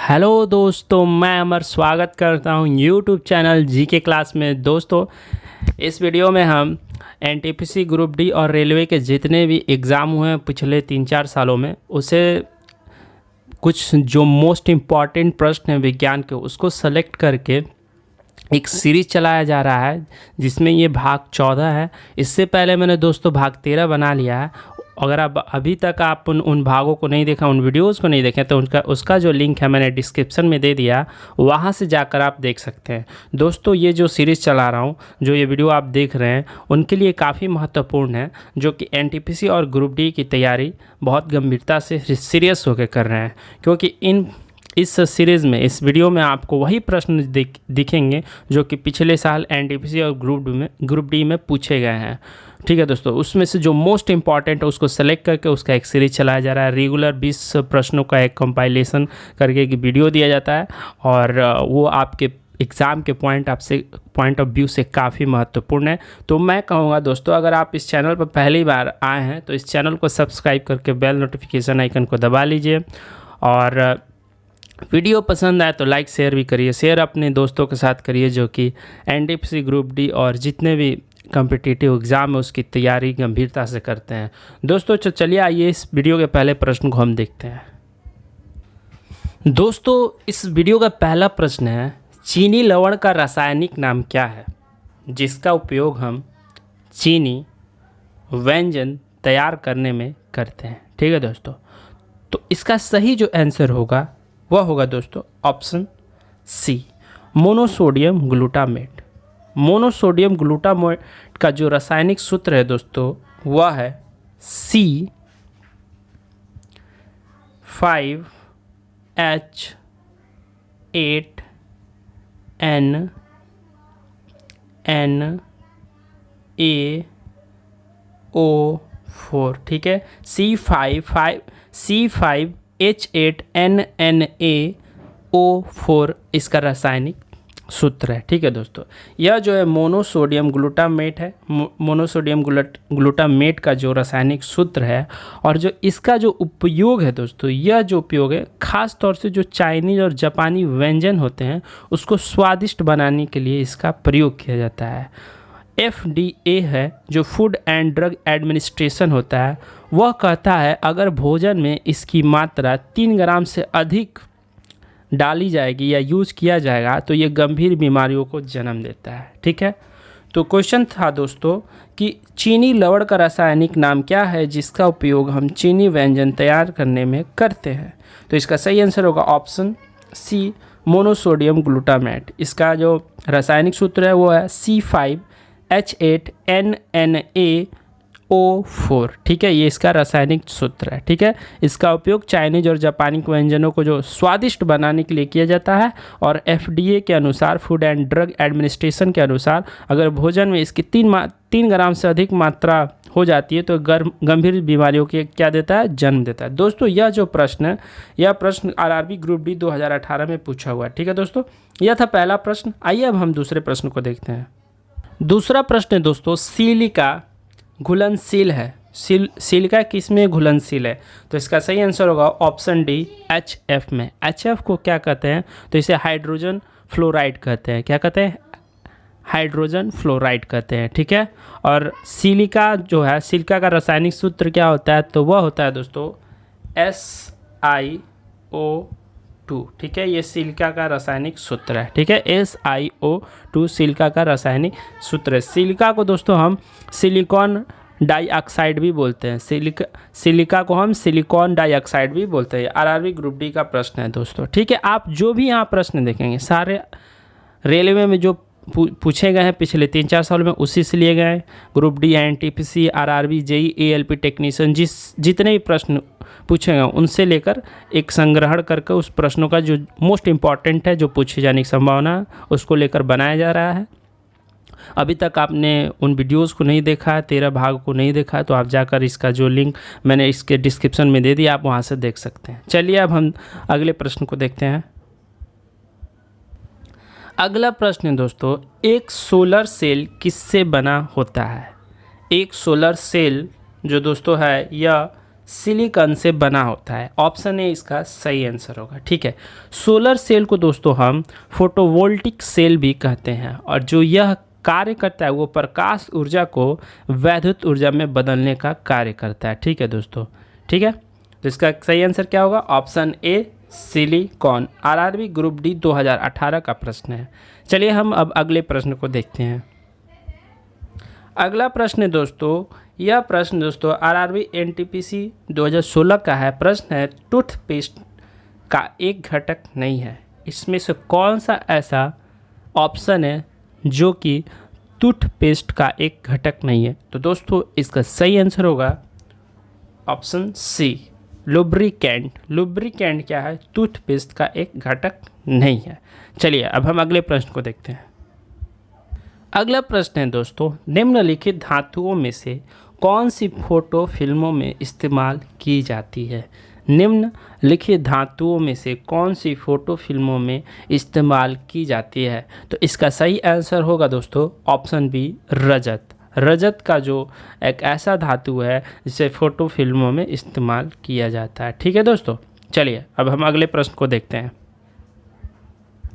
Hello दोस्तों, मैं अमर स्वागत करता हूं यूट्यूब चैनल जीके क्लास में। दोस्तों, इस वीडियो में हम एनटीपीसी ग्रुप डी और रेलवे के जितने भी एग्ज़ाम हुए हैं पिछले 3-4 सालों में, उसे कुछ जो मोस्ट इम्पॉर्टेंट प्रश्न हैं विज्ञान के, उसको सेलेक्ट करके एक सीरीज़ चलाया जा रहा है जिसमें ये भाग 14 है। इससे पहले मैंने दोस्तों भाग 13 बना लिया है। अगर आप अभी तक आप उन भागों को नहीं देखा, उन वीडियोस को नहीं देखें, तो उसका जो लिंक है मैंने डिस्क्रिप्शन में दे दिया, वहाँ से जाकर आप देख सकते हैं। दोस्तों, ये जो सीरीज़ चला रहा हूँ, जो ये वीडियो आप देख रहे हैं, उनके लिए काफ़ी महत्वपूर्ण है, जो कि एनटीपीसी और ग्रुप डी की तैयारी बहुत गंभीरता से सीरियस होकर कर रहे हैं। क्योंकि इस सीरीज़ में, इस वीडियो में आपको वही प्रश्न दिखेंगे जो कि पिछले साल एनटीपीसी और ग्रुप डी में पूछे गए हैं। ठीक है दोस्तों, उसमें से जो मोस्ट इंपॉर्टेंट है उसको सेलेक्ट करके उसका एक सीरीज चलाया जा रहा है। रेगुलर 20 प्रश्नों का एक कंपाइलेशन करके एक वीडियो दिया जाता है और वो आपके एग्ज़ाम के पॉइंट ऑफ व्यू से काफ़ी महत्वपूर्ण है। तो मैं कहूँगा दोस्तों, अगर आप इस चैनल पर पहली बार आए हैं तो इस चैनल को सब्सक्राइब करके बेल नोटिफिकेशन आइकन को दबा लीजिए, और वीडियो पसंद आए तो लाइक शेयर भी करिए। शेयर अपने दोस्तों के साथ करिए जो कि एनटीपीसी ग्रुप डी और जितने भी कॉम्पिटिटिव एग्ज़ाम है उसकी तैयारी गंभीरता से करते हैं। दोस्तों चलिए आइए इस वीडियो के पहले प्रश्न को हम देखते हैं। दोस्तों, इस वीडियो का पहला प्रश्न है, चीनी लवण का रासायनिक नाम क्या है जिसका उपयोग हम चीनी व्यंजन तैयार करने में करते हैं। ठीक है दोस्तों, तो इसका सही जो आंसर होगा वह होगा दोस्तों option C, monosodium glutamate. Monosodium glutamate का जो रासायनिक सूत्र है दोस्तों वह है C5H8NNaO4। ठीक है, C5H8NNaO4 इसका रासायनिक सूत्र है। ठीक है दोस्तों, यह जो है मोनोसोडियम ग्लूटामेट है। मोनोसोडियम ग्लूटामेट का जो रासायनिक सूत्र है और जो इसका जो उपयोग है दोस्तों, यह जो उपयोग है ख़ास तौर से जो चाइनीज़ और जापानी व्यंजन होते हैं उसको स्वादिष्ट बनाने के लिए इसका प्रयोग किया जाता है। FDA है जो फूड एंड ड्रग एडमिनिस्ट्रेशन होता है, वह कहता है अगर भोजन में इसकी मात्रा 3 ग्राम से अधिक डाली जाएगी या यूज़ किया जाएगा तो ये गंभीर बीमारियों को जन्म देता है। ठीक है, तो क्वेश्चन था दोस्तों कि चीनी लवण का रासायनिक नाम क्या है जिसका उपयोग हम चीनी व्यंजन तैयार करने में करते हैं। तो इसका सही आंसर होगा ऑप्शन सी, मोनोसोडियम ग्लूटामेट। इसका जो रासायनिक सूत्र है वो है C5H8NNaO4। ठीक है, ये इसका रासायनिक सूत्र है। ठीक है, इसका उपयोग चाइनीज और जापानी व्यंजनों को जो स्वादिष्ट बनाने के लिए किया जाता है, और FDA के अनुसार, फूड एंड ड्रग एडमिनिस्ट्रेशन के अनुसार, अगर भोजन में इसकी 3 ग्राम से अधिक मात्रा हो जाती है तो गंभीर बीमारियों के क्या देता है, जन्म देता है। दोस्तों, यह जो प्रश्न है, यह प्रश्न RRB ग्रुप डी 2018 में पूछा हुआ है। ठीक है दोस्तों, यह था पहला प्रश्न। आइए अब हम दूसरे प्रश्न को देखते हैं। दूसरा प्रश्न है दोस्तों, सिलिका घुलनशील है। सिलिका किस में घुलनशील है? तो इसका सही आंसर होगा ऑप्शन डी, HF में। HF को क्या कहते हैं? तो इसे हाइड्रोजन फ्लोराइड कहते हैं। क्या कहते हैं? हाइड्रोजन फ्लोराइड कहते हैं। ठीक है, और सिलिका जो है, सिलिका का रासायनिक सूत्र क्या होता है? तो वह होता है दोस्तों SiO2। ठीक है, ये सिलिका का रासायनिक सूत्र है। ठीक है, SiO2 सिलिका का रासायनिक सूत्र है। सिलिका को दोस्तों हम सिलिकॉन डाइऑक्साइड भी बोलते हैं। सिलिका को हम सिलिकॉन डाइऑक्साइड भी बोलते हैं। RRB ग्रुप डी का प्रश्न है दोस्तों। ठीक है, आप जो भी यहाँ प्रश्न देखेंगे सारे रेलवे में जो पूछे गए हैं पिछले 3-4 सालों में उसी से लिए गए हैं। Group D, NTPC, RRB, JEE, ALP technician, जितने भी प्रश्न पूछे गए उनसे लेकर एक संग्रहण करके उस प्रश्नों का जो मोस्ट इम्पॉर्टेंट है, जो पूछे जाने की संभावना है, उसको लेकर बनाया जा रहा है। अभी तक आपने उन वीडियोस को नहीं देखा है, 13 भाग को नहीं देखा है, तो आप जाकर इसका जो लिंक मैंने इसके डिस्क्रिप्शन में दे दिया, आप वहाँ से देख सकते हैं। चलिए अब हम अगले प्रश्न को देखते हैं। अगला प्रश्न है दोस्तों, एक सोलर सेल किससे बना होता है? एक सोलर सेल जो दोस्तों है यह सिलिकॉन से बना होता है। ऑप्शन ए इसका सही आंसर होगा। ठीक है, सोलर सेल को दोस्तों हम फोटोवोल्टिक सेल भी कहते हैं, और जो यह कार्य करता है वो प्रकाश ऊर्जा को वैद्युत ऊर्जा में बदलने का कार्य करता है। ठीक है दोस्तों, ठीक है, तो इसका सही आंसर क्या होगा? Option A silicon. RRB group D 2018 का प्रश्न है। चलिए हम अब अगले प्रश्न को देखते हैं। अगला प्रश्न दोस्तों, यह प्रश्न दोस्तों आरआरबी एनटीपीसी 2016 का है। प्रश्न है, टूथपेस्ट का एक घटक नहीं है, इसमें से कौन सा ऐसा ऑप्शन है जो कि टूथपेस्ट का एक घटक नहीं है? तो दोस्तों इसका सही आंसर होगा ऑप्शन सी, लुब्रिकेंट। लुब्रिकेंट क्या है? टूथपेस्ट का एक घटक नहीं है। चलिए अब हम अगले प्रश्न को देखते हैं। अगला प्रश्न है दोस्तों, निम्नलिखित धातुओं में से कौन सी फोटो फिल्मों में इस्तेमाल की जाती है? निम्नलिखित धातुओं में से कौन सी फोटो फिल्मों में इस्तेमाल की जाती है? तो इसका सही आंसर होगा दोस्तों ऑप्शन बी, रजत। रजत का जो एक ऐसा धातु है जिसे फोटो फिल्मों में इस्तेमाल किया जाता है। ठीक है दोस्तों, चलिए अब हम अगले प्रश्न को देखते हैं।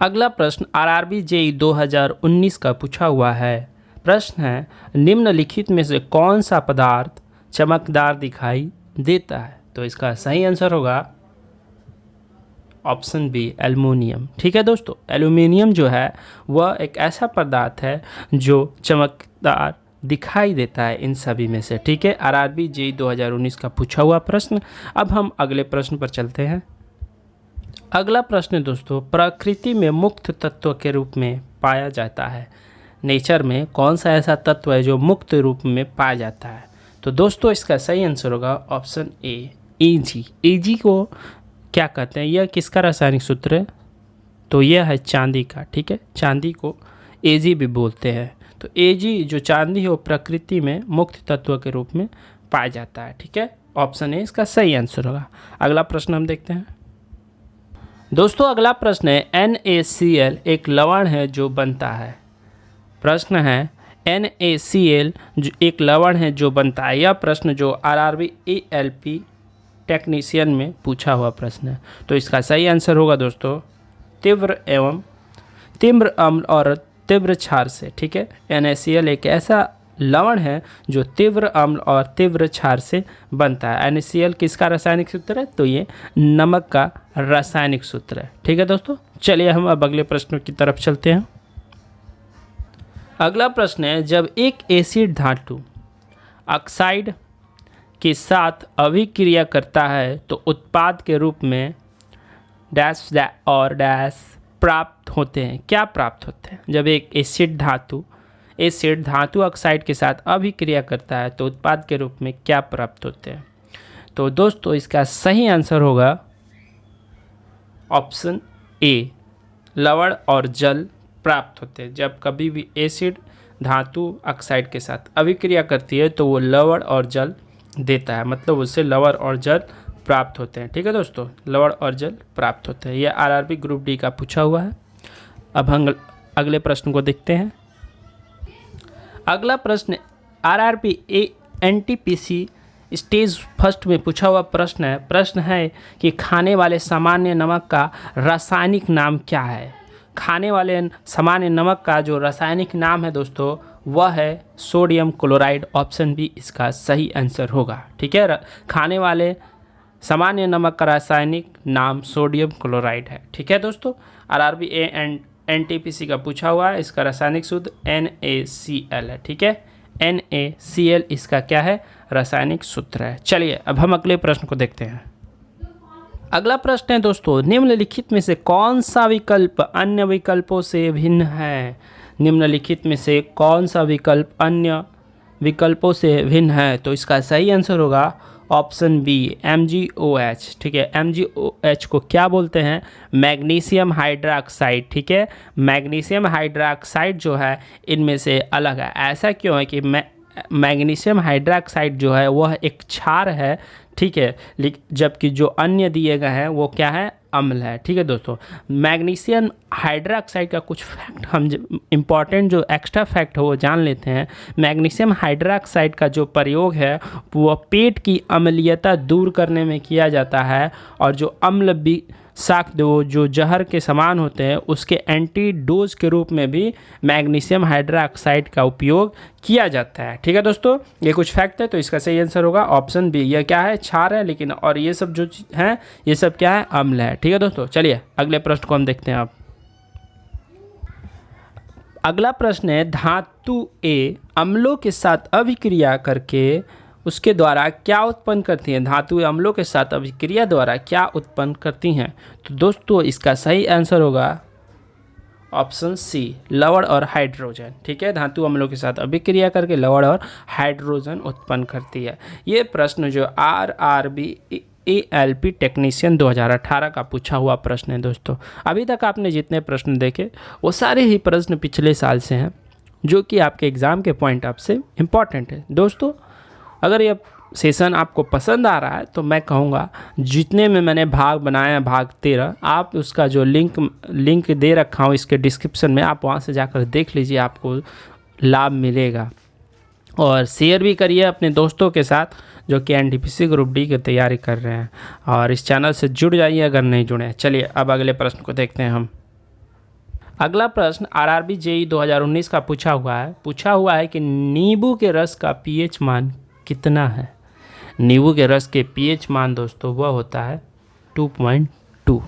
अगला प्रश्न आरआरबी जेईई 2019 का पूछा हुआ है। प्रश्न है, निम्नलिखित में से कौन सा पदार्थ चमकदार दिखाई देता है? तो इसका सही आंसर होगा ऑप्शन बी, एल्युमिनियम। ठीक है दोस्तों, एल्युमिनियम जो है वह एक ऐसा पदार्थ है जो चमकदार दिखाई देता है इन सभी में से। ठीक है, आरआरबी जेईई 2019 का पूछा हुआ प्रश्न। अब हम अगले प्रश्न पर चलते हैं। अगला प्रश्न दोस्तों, प्रकृति में मुक्त तत्व के रूप में पाया जाता है। नेचर में कौन सा ऐसा तत्व है जो मुक्त रूप में पाया जाता है? तो दोस्तों इसका सही आंसर होगा ऑप्शन ए, एजी। एजी को क्या कहते हैं? यह किसका रासायनिक सूत्र है? तो यह है चांदी का। ठीक है, चांदी को एजी भी बोलते हैं। तो एजी जो चांदी है वो प्रकृति में मुक्त तत्व के रूप में पाया जाता है। ठीक है, ऑप्शन ए इसका सही आंसर होगा। अगला प्रश्न हम देखते हैं दोस्तों। अगला प्रश्न है, NaCl एक लवण है जो बनता है। प्रश्न है, NaCl जो एक लवण है जो बनता है। यह प्रश्न जो आरआरबी ALP टेक्नीशियन में पूछा हुआ प्रश्न है। तो इसका सही आंसर होगा दोस्तों तीव्र अम्ल और तीव्र क्षार से। ठीक है, NaCl एक ऐसा लवण है जो तीव्र अम्ल और तीव्र क्षार से बनता है। NaCl किसका रासायनिक सूत्र है? तो ये नमक का रासायनिक सूत्र है। ठीक है दोस्तों, चलिए हम अब अगले प्रश्न की तरफ चलते हैं। अगला प्रश्न है, जब एक एसिड धातु ऑक्साइड के साथ अभिक्रिया करता है तो उत्पाद के रूप में डैश और डैश प्राप्त होते हैं। क्या प्राप्त होते हैं? जब एक एसिड धातु ऑक्साइड के साथ अभिक्रिया करता है तो उत्पाद के रूप में क्या प्राप्त होते हैं? तो दोस्तों इसका सही आंसर होगा ऑप्शन ए, लवण और जल प्राप्त होते हैं। जब कभी भी एसिड धातु ऑक्साइड के साथ अभिक्रिया करती है तो वो लवण और जल देता है, मतलब उससे लवण और जल प्राप्त होते हैं। ठीक है दोस्तों, लवण और जल प्राप्त होते हैं। यह आरआरबी ग्रुप डी का पूछा हुआ है। अब हम अगले प्रश्न को देखते हैं। अगला प्रश्न आरआरबी एनटीपीसी स्टेज फर्स्ट में पूछा हुआ प्रश्न है। प्रश्न है कि खाने वाले सामान्य नमक का रासायनिक नाम क्या है? खाने वाले सामान्य नमक का जो रासायनिक नाम है दोस्तों वह है सोडियम क्लोराइड। ऑप्शन बी इसका सही आंसर होगा। ठीक है, खाने वाले सामान्य नमक का रासायनिक नाम सोडियम क्लोराइड है। ठीक है दोस्तों, आरआरबी एनटीपीसी का पूछा हुआ है। इसका रासायनिक सूत्र NaCl है। ठीक है, NaCl इसका क्या है? रासायनिक सूत्र है। चलिए अब हम अगले प्रश्न को देखते हैं। अगला प्रश्न है दोस्तों, निम्नलिखित में से कौन सा विकल्प अन्य विकल्पों से भिन्न है? निम्नलिखित में से कौन सा विकल्प अन्य विकल्पों से भिन्न है? तो इसका सही आंसर होगा ऑप्शन बी, MgOH। ठीक है, MgOH को क्या बोलते हैं? Magnesium hydroxide. ठीक है, मैग्नीशियम हाइड्रोक्साइड जो है इनमें से अलग है। ऐसा क्यों है कि मैग्नीशियम हाइड्रोक्साइड जो है वह एक क्षार है। ठीक है, जबकि जो अन्य दिए गए हैं वो क्या है? अम्ल है। ठीक है दोस्तों, मैग्नीशियम हाइड्रोक्साइड का कुछ फैक्ट हम इम्पॉर्टेंट जो एक्स्ट्रा फैक्ट है वो जान लेते हैं। मैग्नीशियम हाइड्रोक्साइड का जो प्रयोग है वो पेट की अम्लीयता दूर करने में किया जाता है, और जो अम्ल भी शाक्त जो जहर के समान होते हैं उसके एंटीडोज के रूप में भी मैग्नीशियम हाइड्रोक्साइड का उपयोग किया जाता है। ठीक है दोस्तों, ये कुछ फैक्ट है, तो इसका सही आंसर होगा ऑप्शन बी। यह क्या है, क्षार है, लेकिन और ये सब जो हैं ये सब क्या है, अम्ल है। ठीक है दोस्तों, चलिए अगले प्रश्न को हम देखते हैं। अब अगला प्रश्न है, धातु ए अम्लों के साथ अभिक्रिया करके उसके द्वारा क्या उत्पन्न करती हैं? धातु अम्लों के साथ अभिक्रिया द्वारा क्या उत्पन्न करती हैं? तो दोस्तों इसका सही आंसर होगा ऑप्शन सी, लवण और हाइड्रोजन। ठीक है, धातु अम्लों के साथ अभिक्रिया करके लवण और हाइड्रोजन उत्पन्न करती है। ये प्रश्न जो RRB ALP टेक्नीशियन 2018 का पूछा हुआ प्रश्न है दोस्तों। अभी तक आपने जितने प्रश्न देखे वो सारे ही प्रश्न पिछले साल से हैं, जो कि आपके एग्ज़ाम के पॉइंट ऑफ से इम्पॉर्टेंट है। दोस्तों अगर ये सेशन आपको पसंद आ रहा है तो मैं कहूँगा जितने में मैंने भाग बनाया भाग 13, आप उसका जो लिंक दे रखा हूँ इसके डिस्क्रिप्शन में, आप वहाँ से जाकर देख लीजिए, आपको लाभ मिलेगा। और शेयर भी करिए अपने दोस्तों के साथ जो कि NTPC ग्रुप डी की तैयारी कर रहे हैं, और इस चैनल से जुड़ जाइए अगर नहीं जुड़े हैं। चलिए अब अगले प्रश्न को देखते हैं हम। अगला प्रश्न RRB JEE 2019 का पूछा हुआ है कि नींबू के रस का pH मान कितना है? नींबू के रस के pH मान दोस्तों वह होता है 2.2।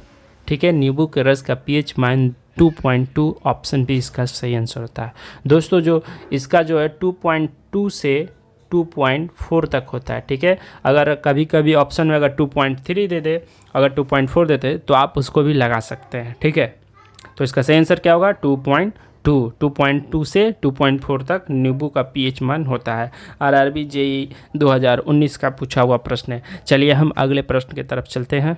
ठीक है, नींबू के रस का pH मान 2.2, ऑप्शन बी इसका सही आंसर होता है। दोस्तों जो इसका जो है 2.2 से 2.4 तक होता है। ठीक है, अगर कभी कभी ऑप्शन में अगर 2.3 दे दे, अगर 2.4 देते तो आप उसको भी लगा सकते हैं। ठीक है, तो इसका सही आंसर क्या होगा, 2.2 से 2.4 तक नींबू का pH मान होता है। RRB JEE 2019 का पूछा हुआ प्रश्न है। चलिए हम अगले प्रश्न की तरफ चलते हैं।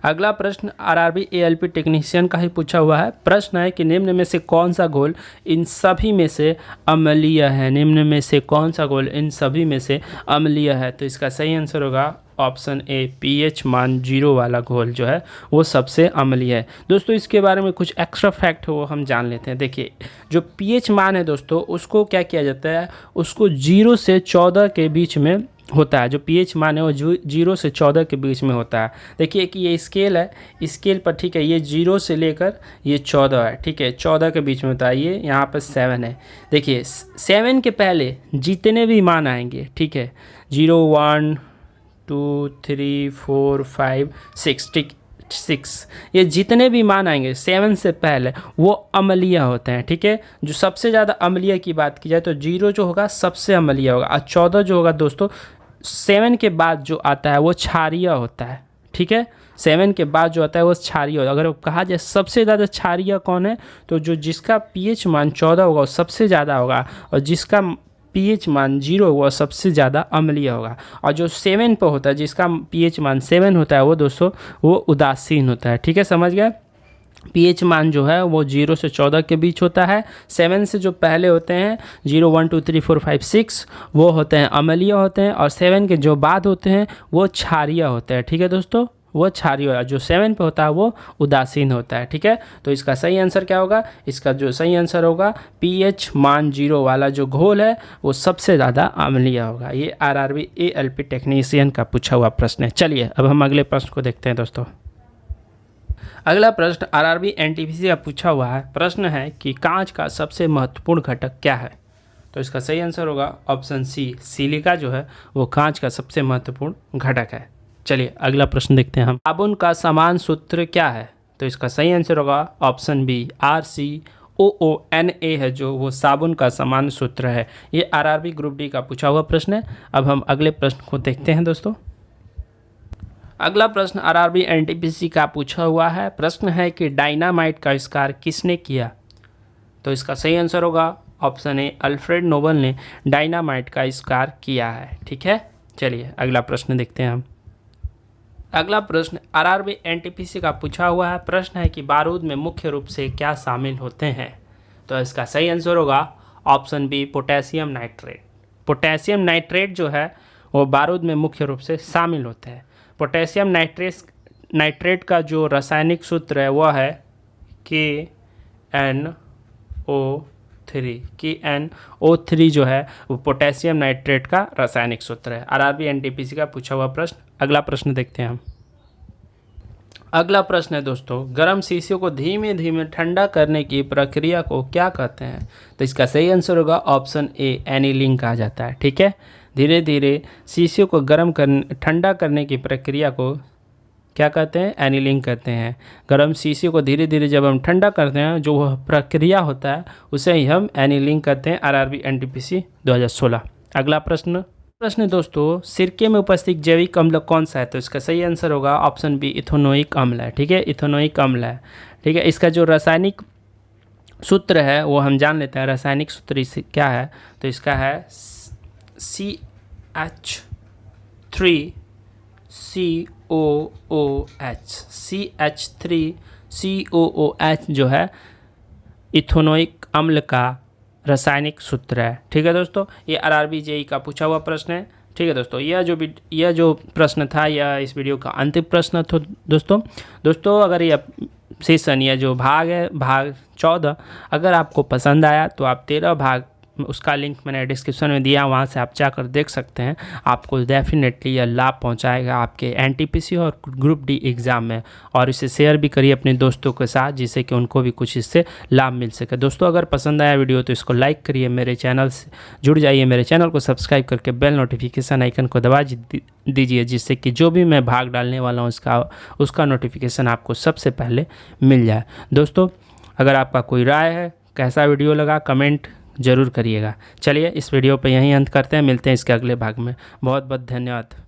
अगला प्रश्न RRB ALP टेक्नीशियन का ही पूछा हुआ है। प्रश्न है कि निम्न में से कौन सा घोल इन सभी में से अम्लीय है? निम्न में से कौन सा घोल इन सभी में से अम्लीय है? तो इसका सही आंसर होगा ऑप्शन ए, pH मान 0 वाला घोल जो है वो सबसे अम्लीय है। दोस्तों इसके बारे में कुछ एक्स्ट्रा फैक्ट है वो हम जान लेते हैं। देखिए जो pH मान है दोस्तों उसको क्या किया जाता है, उसको 0 से 14 के बीच में होता है। जो pH मान है वो 0 से 14 के बीच में होता है। देखिए कि ये स्केल है, स्केल पर ठीक है ये 0 से लेकर ये 14 है। ठीक है, 14 के बीच में होता है। ये यहाँ पर 7 है। देखिए 7 के पहले जितने भी मान आएंगे, ठीक है, 0 1 2 3 4 5 6, ठीक 6, ये जितने भी मान आएंगे 7 से पहले वो अम्लीय होते हैं। ठीक है, जो सबसे ज़्यादा अम्लीय की बात की जाए तो 0 जो होगा सबसे अम्लीय होगा, और 14 जो होगा दोस्तों 7 के बाद जो आता है वो क्षारीय होता है। ठीक है, 7 के बाद जो आता है वो क्षारीय होता है। अगर कहा जाए सबसे ज़्यादा क्षारीय कौन है, तो जो जिसका pH मान 14 होगा वो सबसे ज़्यादा होगा, और जिसका pH मान 0 होगा सबसे ज़्यादा अम्लीय होगा। और जो 7 पर होता है, जिसका pH मान 7 होता है वो दोस्तों वो उदासीन होता है। ठीक है, समझ गए। pH मान जो है वो 0 से 14 के बीच होता है। 7 से जो पहले होते हैं 0 1 2 3 4 5 6 वो होते हैं अम्लीय होते हैं, और 7 के जो बाद होते हैं वो क्षारीय होते हैं। ठीक है दोस्तों, वो क्षारीय होता है। जो 7 पे होता है वो उदासीन होता है। ठीक है, तो इसका सही आंसर क्या होगा, इसका जो सही आंसर होगा pH मान 0 वाला जो घोल है वो सबसे ज़्यादा अम्लीय होगा। ये RRB ALP टेक्नीशियन का पूछा हुआ प्रश्न है। चलिए अब हम अगले प्रश्न को देखते हैं दोस्तों। अगला प्रश्न RRB NTPC का पूछा हुआ है। प्रश्न है कि कांच का सबसे महत्वपूर्ण घटक क्या है? तो इसका सही आंसर होगा ऑप्शन सी, सिलिका जो है वो कांच का सबसे महत्वपूर्ण घटक है। चलिए अगला प्रश्न देखते हैं हम। साबुन का समान सूत्र क्या है? तो इसका सही आंसर होगा ऑप्शन बी, RCOONA है जो वो साबुन का समान सूत्र है। ये RRB ग्रुप डी का पूछा हुआ प्रश्न है। अब हम अगले प्रश्न को देखते हैं दोस्तों। अगला प्रश्न RRB NTPC का पूछा हुआ है। प्रश्न है कि डायनामाइट का आविष्कार किसने किया? तो इसका सही आंसर होगा ऑप्शन ए, अल्फ्रेड नोबल ने डायनामाइट का आविष्कार किया है। ठीक है, चलिए अगला प्रश्न देखते हैं हम। अगला प्रश्न RRB NTPC का पूछा हुआ है। प्रश्न है कि बारूद में मुख्य रूप से क्या शामिल होते हैं? तो इसका सही आंसर होगा option B, potassium nitrate. Potassium nitrate जो है वो बारूद में मुख्य रूप से शामिल होते हैं। पोटेशियम नाइट्रेट का जो रासायनिक सूत्र है वह है KNO3। KNO3 जो है वो पोटेशियम नाइट्रेट का रासायनिक सूत्र है। आरआरबी एनटीपीसी का पूछा हुआ प्रश्न। अगला प्रश्न देखते हैं हम। अगला प्रश्न है दोस्तों, गर्म शीशे को धीमे धीमे ठंडा करने की प्रक्रिया को क्या कहते हैं? तो इसका सही आंसर होगा ऑप्शन ए, एनीलिंग कहा जाता है। ठीक है, धीरे धीरे शीशे को ठंडा करने की प्रक्रिया को क्या कहते हैं? एनीलिंग कहते हैं। गर्म शीशे को धीरे धीरे जब हम ठंडा करते हैं, जो वह प्रक्रिया होता है उसे ही हम एनीलिंग कहते हैं। RRB NTPC 2016। अगला प्रश्न दोस्तों, सिरके में उपस्थित जैविक अम्ल कौन सा है? तो इसका सही आंसर होगा ऑप्शन बी, इथेनोइक अम्ल है। ठीक है, इथेनोइक अम्ल है। ठीक है, इसका जो रासायनिक सूत्र है वो हम जान लेते हैं। रासायनिक सूत्र इसे क्या है? तो इसका है CH3COOH जो है इथेनोइक अम्ल का रासायनिक सूत्र है। ठीक है दोस्तों, ये आरआरबी जेई का पूछा हुआ प्रश्न है। ठीक है दोस्तों, यह जो प्रश्न था यह इस वीडियो का अंतिम प्रश्न था दोस्तों। अगर यह सेशन या जो भाग है भाग 14 अगर आपको पसंद आया तो आप 13 भाग उसका लिंक मैंने डिस्क्रिप्शन में दिया, वहाँ से आप जाकर देख सकते हैं। आपको डेफिनेटली यह लाभ पहुँचाएगा आपके एनटीपीसी और ग्रुप डी एग्ज़ाम में। और इसे शेयर भी करिए अपने दोस्तों के साथ, जिससे कि उनको भी कुछ इससे लाभ मिल सके। दोस्तों, अगर पसंद आया वीडियो तो इसको लाइक करिए, मेरे चैनल से जुड़ जाइए, मेरे चैनल को सब्सक्राइब करके बेल नोटिफिकेशन आइकन को दबा दीजिए, जिससे कि जो भी मैं भाग डालने वाला हूँ उसका नोटिफिकेशन आपको सबसे पहले मिल जाए। दोस्तों, अगर आपका कोई राय है, कैसा वीडियो लगा, कमेंट ज़रूर करिएगा। चलिए इस वीडियो पे यहीं अंत करते हैं, मिलते हैं इसके अगले भाग में। बहुत बहुत धन्यवाद।